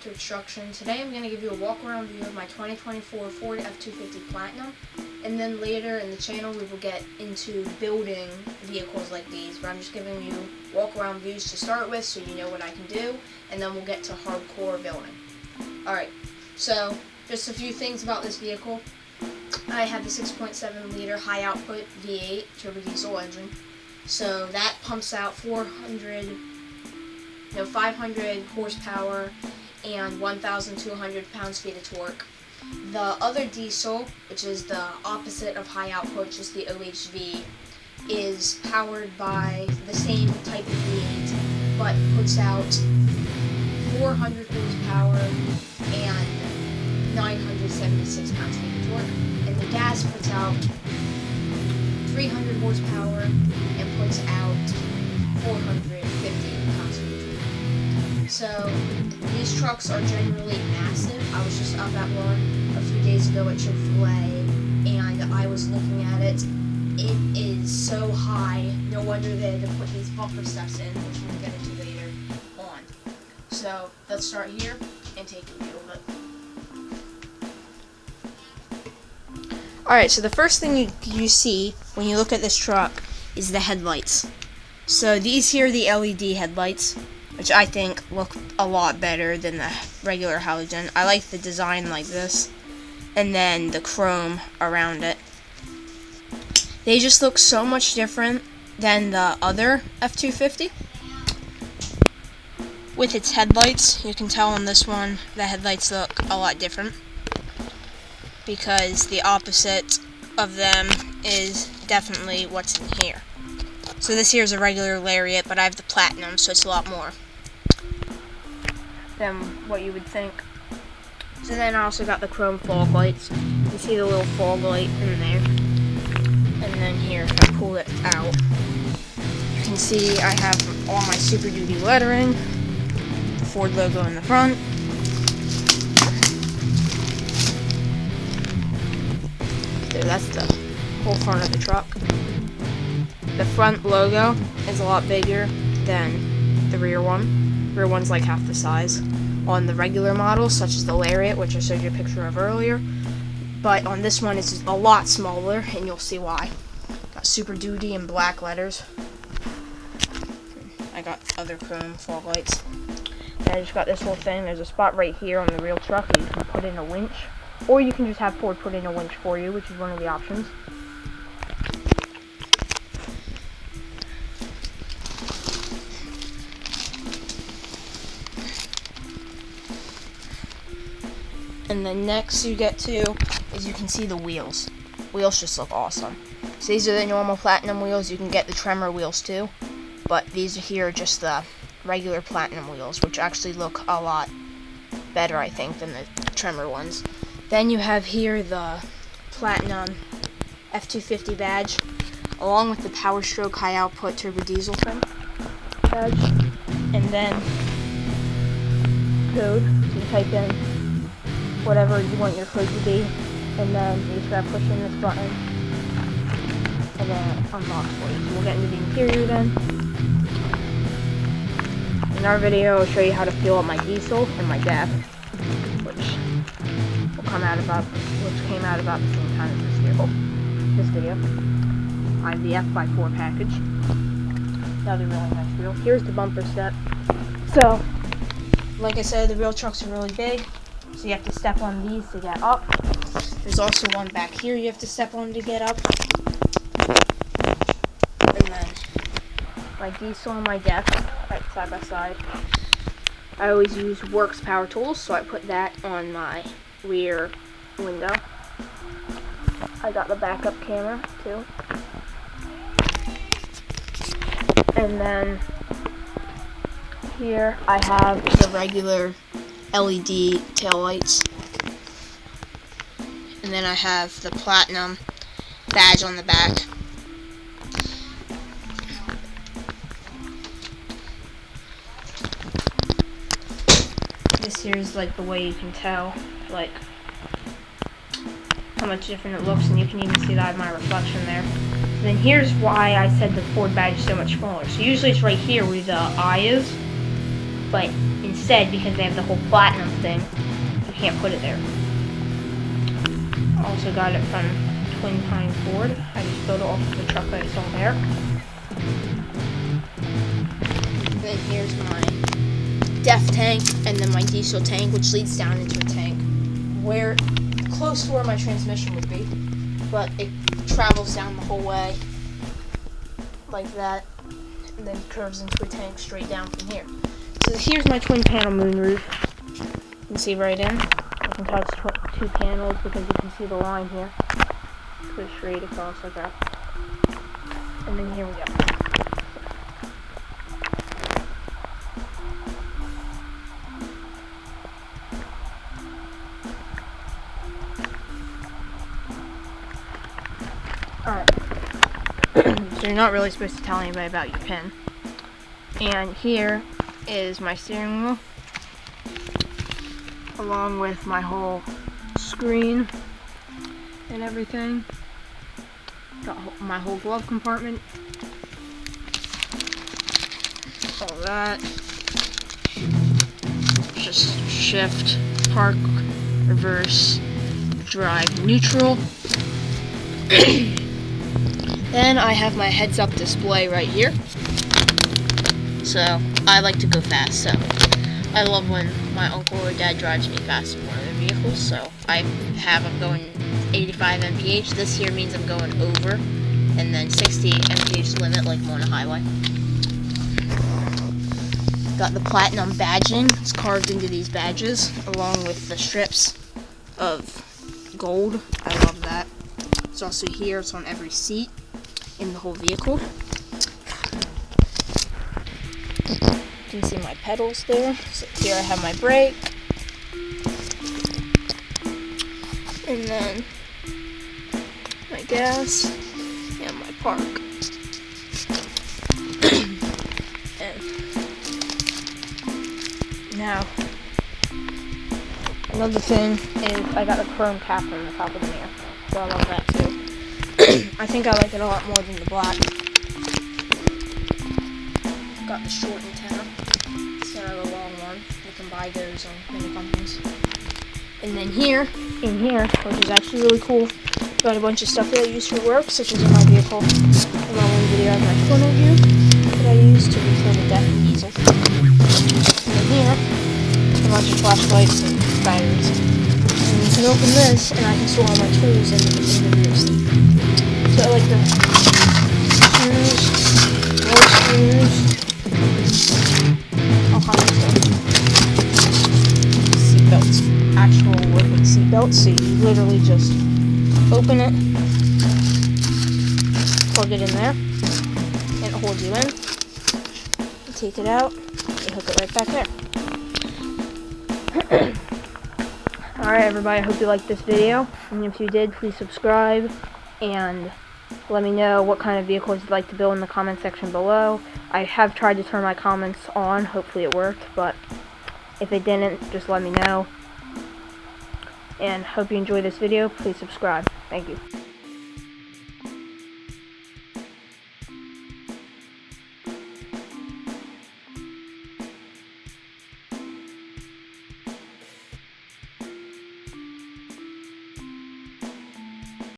to Extruction. Today I'm going to give you a walk-around view of my 2024 Ford F-250 Platinum, and then later in the channel we will get into building vehicles like these, but I'm just giving you walk-around views to start with so you know what I can do, and then we'll get to hardcore building. Alright, so just a few things about this vehicle. I have the 6.7 liter high output V8 turbo diesel engine, so that pumps out 500 horsepower and 1,200 pounds-feet of torque. The other diesel, which is the opposite of high output, just the OHV, is powered by the same type of V8, but puts out 400 horsepower and 976 pounds-feet of torque. And the gas puts out 300 horsepower and puts out 450 pounds-feet of torque. So these trucks are generally massive. I was just up at one a few days ago at Chick-fil-A, and I was looking at it. It is so high. No wonder they had to put these bumper steps in, which we'll get into later on. So let's start here and take a view of it. Alright, so the first thing you see when you look at this truck is the headlights. So these here are the LED headlights, which I think look a lot better than the regular halogen. I like the design like this, and then the chrome around it. They just look so much different than the other F-250. With its headlights, you can tell on this one, the headlights look a lot different, because the opposite of them is definitely what's in here. So this here is a regular Lariat, but I have the Platinum, so it's a lot more than what you would think. So then I also got the chrome fog lights. You see the little fog light in there. And then here, if I pull it out, you can see I have all my Super Duty lettering, the Ford logo in the front. So that's the whole front of the truck. The front logo is a lot bigger than the rear one. The rear one's like half the size on the regular models, such as the Lariat, which I showed you a picture of earlier. But on this one, it's a lot smaller, and you'll see why. Got Super Duty in black letters. I got other chrome fog lights. And I just got this whole thing. There's a spot right here on the real truck that you can put in a winch, or you can just have Ford put in a winch for you, which is one of the options. And then next you get to is you can see the wheels. Wheels just look awesome. So these are the normal Platinum wheels. You can get the Tremor wheels too, but these are here are just the regular Platinum wheels, which actually look a lot better, I think, than the Tremor ones. Then you have here the Platinum F-250 badge, along with the Power Stroke high output turbo diesel thing badge, and then code. So you type in whatever you want your code to be, and then you just gotta push in this button, and then it unlocks for you. So we'll get into the interior then. In our video, I'll show you how to fuel up my diesel and my gas, which came out about the same time as this video. I have the F-by-4 package. Another really nice wheel. Here's the bumper step. So, like I said, the real trucks are really big. So you have to step on these to get up. There's also one back here you have to step on to get up. And then my diesel and my gas right side by side. I always use Works Power Tools, so I put that on my rear window. I got the backup camera too. And then here I have the regular LED taillights, and then I have the Platinum badge on the back. This here is like the way you can tell like how much different it looks, and you can even see that I have my reflection there. And then here's why I said the Ford badge is so much smaller. So usually it's right here where the eye is, but instead, because they have the whole platinum thing, you can't put it there. Also got it from Twin Pine Ford. I just built it off of the truck that I saw there. Then here's my DEF tank, and then my diesel tank, which leads down into a tank where close to where my transmission would be, but it travels down the whole way like that, and then curves into a tank straight down from here. So here's my twin panel moonroof. You can see right in. I can tell it's two panels because you can see the line here. It goes straight across like that. And then here we go. Alright. So you're not really supposed to tell anybody about your pin. And here is my steering wheel, along with my whole screen and everything. Got my whole glove compartment. All that. Just shift, park, reverse, drive, neutral. Then I have my heads-up display right here. So I like to go fast, so I love when my uncle or dad drives me fast in one of their vehicles. So I'm going 85 mph. This here means I'm going over, and then 60 mph limit like I'm on a highway. Got the platinum badging. It's carved into these badges along with the strips of gold. I love that. It's also here. It's on every seat in the whole vehicle. You can see my pedals there. So here I have my brake. And then my gas and my park. And now, another thing is I got a chrome cap on the top of the mirror. So I love that too. I think I like it a lot more than the black. Got the short antenna instead of the long one. You can buy those on many companies. And then here, in here, which is actually really cool, got a bunch of stuff that I use for work, such as in my vehicle. In my one video, I have my funnel view that I use to refill the deck diesel. And then here, a bunch of flashlights and batteries. And you can open this, and I can store all my tools in the rear seat. So I like the screws, more screws, all kinds of stuff. Seatbelts, actual working seatbelts. So you literally just open it, plug it in there, and it holds you in. You take it out, you hook it right back there. Alright everybody, I hope you liked this video, and if you did, please subscribe, and let me know what kind of vehicles you'd like to build in the comment section below. I have tried to turn my comments on, hopefully it worked, but if it didn't, just let me know. And hope you enjoyed this video, please subscribe. Thank you.